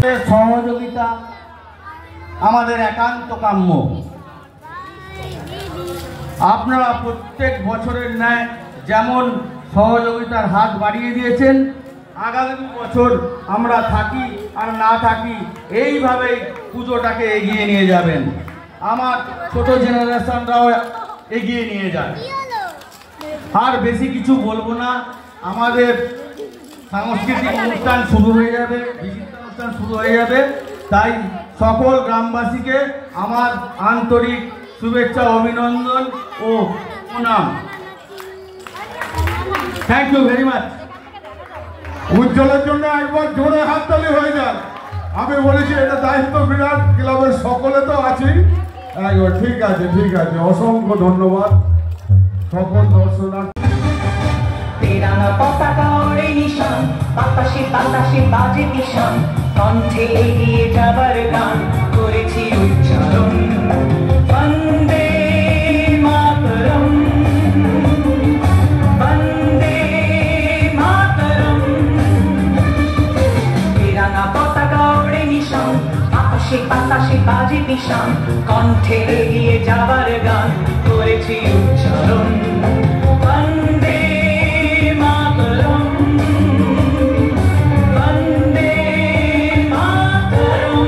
আপনাদের সহযোগিতা আমাদের একান্ত কাম্য। আপনারা প্রত্যেক বছরের ন্যায় যেমন সহযোগিতার হাত বাড়িয়ে দিয়েছেন, আগামী বছর আমরা থাকি আর না থাকি এইভাবেই পুজোটাকে এগিয়ে নিয়ে যাবেন। আমার ছোট জেনারেশনরাও এগিয়ে নিয়ে যায়। আর বেশি কিছু বলবো না, আমাদের সাংস্কৃতিক অনুষ্ঠান শুরু হয়ে যাবে, বিচিত্র অনুষ্ঠান শুরু হয়ে যাবে। তাই সকল গ্রামবাসীকে আমার আন্তরিক শুভেচ্ছা, অভিনন্দন ও প্রণাম। Thank you very much. উজ্জ্বলের জন্য একবার জোরে হাততালি হয়ে যান। আমি বলেছি এটা দায়িত্ব বিরাট, ক্লাবের সকলে তো আছি। একবার ঠিক আছে, ঠিক আছে, অসংখ্য ধন্যবাদ সকল দর্শনার্থী। তেরানা পতাকা ওড়ে নিশান, বাতাসে বাতাসে বাজে নিশান, কণ্ঠে এগিয়ে যাবার গান করেছি উচ্চারণ। বন্দে মাতরম, বন্দে মাতরম। তেরানা পতাকা ওড়ে নিশান, বাতাসে বাতাসে বাজে নিশান, কণ্ঠে এগিয়ে যাবার গান করেছি উচ্চারণ। বন্দে মাতরম, বন্দে মাতরম।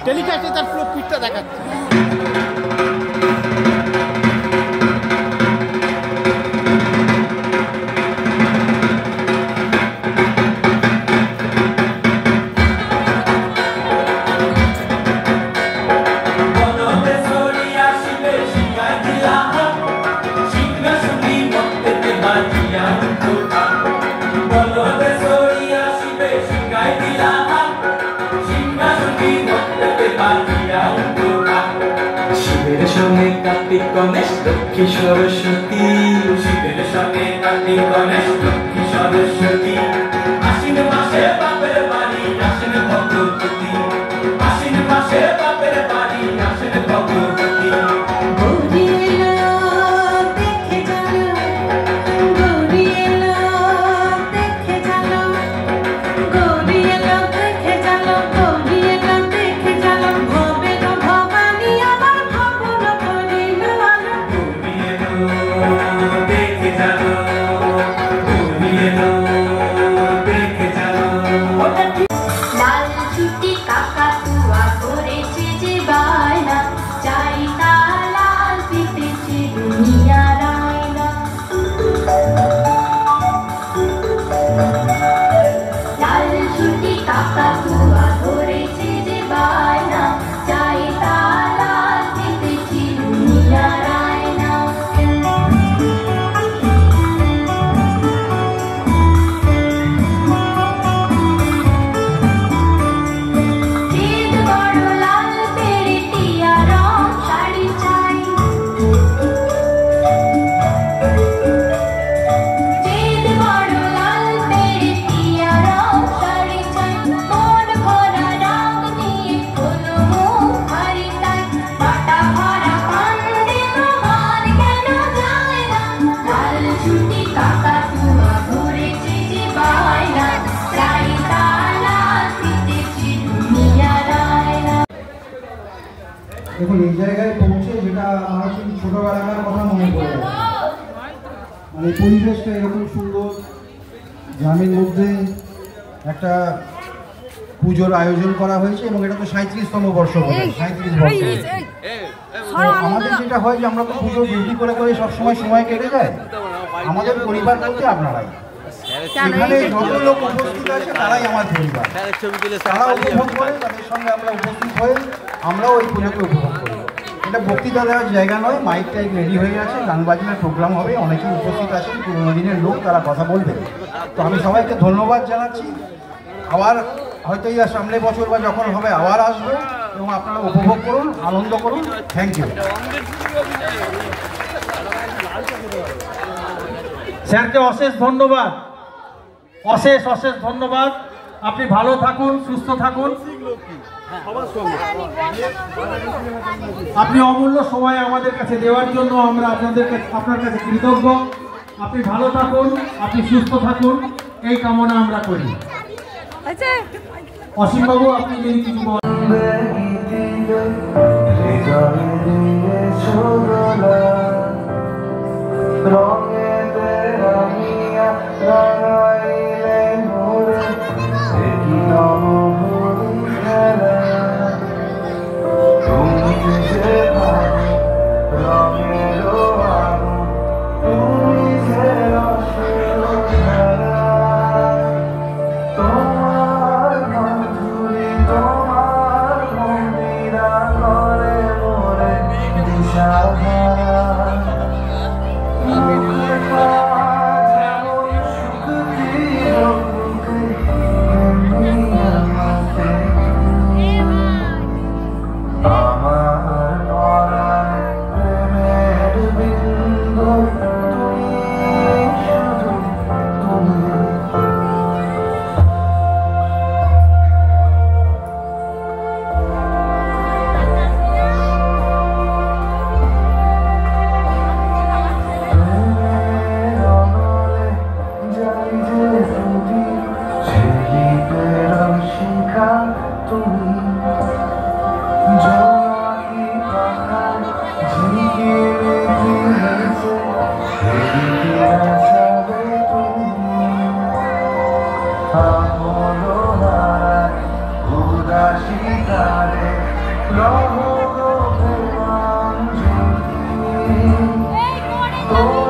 টেলিকাস্টে তার পুরো পিঠটা দেখাচ্ছে। শিবের সঙ্গে কার্তিক গণেশ লক্ষ্মী সরস্বতী, শিবের সঙ্গে কার্তিক গণেশ লক্ষ্মী সরস্বতী। আশ্বিন মাসে বাপের বাড়ি আসেন ভগবতী, আশ্বিন মাসে বাপের বাড়ি আসেন ভগবতী। দেখুন এই জায়গায় পৌঁছে যেটা আমার সেই ছোটবেলাকার কথা মনে পড়ে যায়। মানে পরিবেশটা এরকম সুন্দর, গ্রামের মধ্যে একটা পুজোর আয়োজন করা হয়েছে এবং এটা তো 37তম বর্ষ, 37 বর্ষ। আমাদের যেটা হয় যে আমরা তো পুজো ডিউটি করে করে সবসময় সময় কেটে যায়। আমাদের পরিবার বলতে আপনারাই, এখানে যত লোক উপস্থিত আছে তারাই আমার পরিবার। তারা উপভোগ করে, তাদের সঙ্গে আমরা উপস্থিত হয়ে আমরাও এই পুজোকে উপভোগ করি। এটা বক্তৃতা দেওয়ার জায়গা নয়, মাইক টাইক রেডি হয়ে আছে, গান বাজনার প্রোগ্রাম হবে, অনেকেই উপস্থিত আছেন, পুরোনো দিনের লোক, তারা কথা বলবেন। তো আমি সবাইকে ধন্যবাদ জানাচ্ছি। আবার হয়তো এই সামনে বছর বা যখন হবে আবার আসবো, এবং আপনারা উপভোগ করুন, আনন্দ করুন। Thank you. স্যারকে অশেষ ধন্যবাদ, অশেষ অশেষ ধন্যবাদ। আপনি ভালো থাকুন, সুস্থ থাকুন। আপনি অমূল্য সময় আমাদের কাছে দেওয়ার জন্য আমরা আপনার কাছে কৃতজ্ঞ। আপনি ভালো থাকুন, আপনি সুস্থ থাকুন, এই কামনা আমরা করি। অসীম বাবু, আপনি যদি কিছু Oh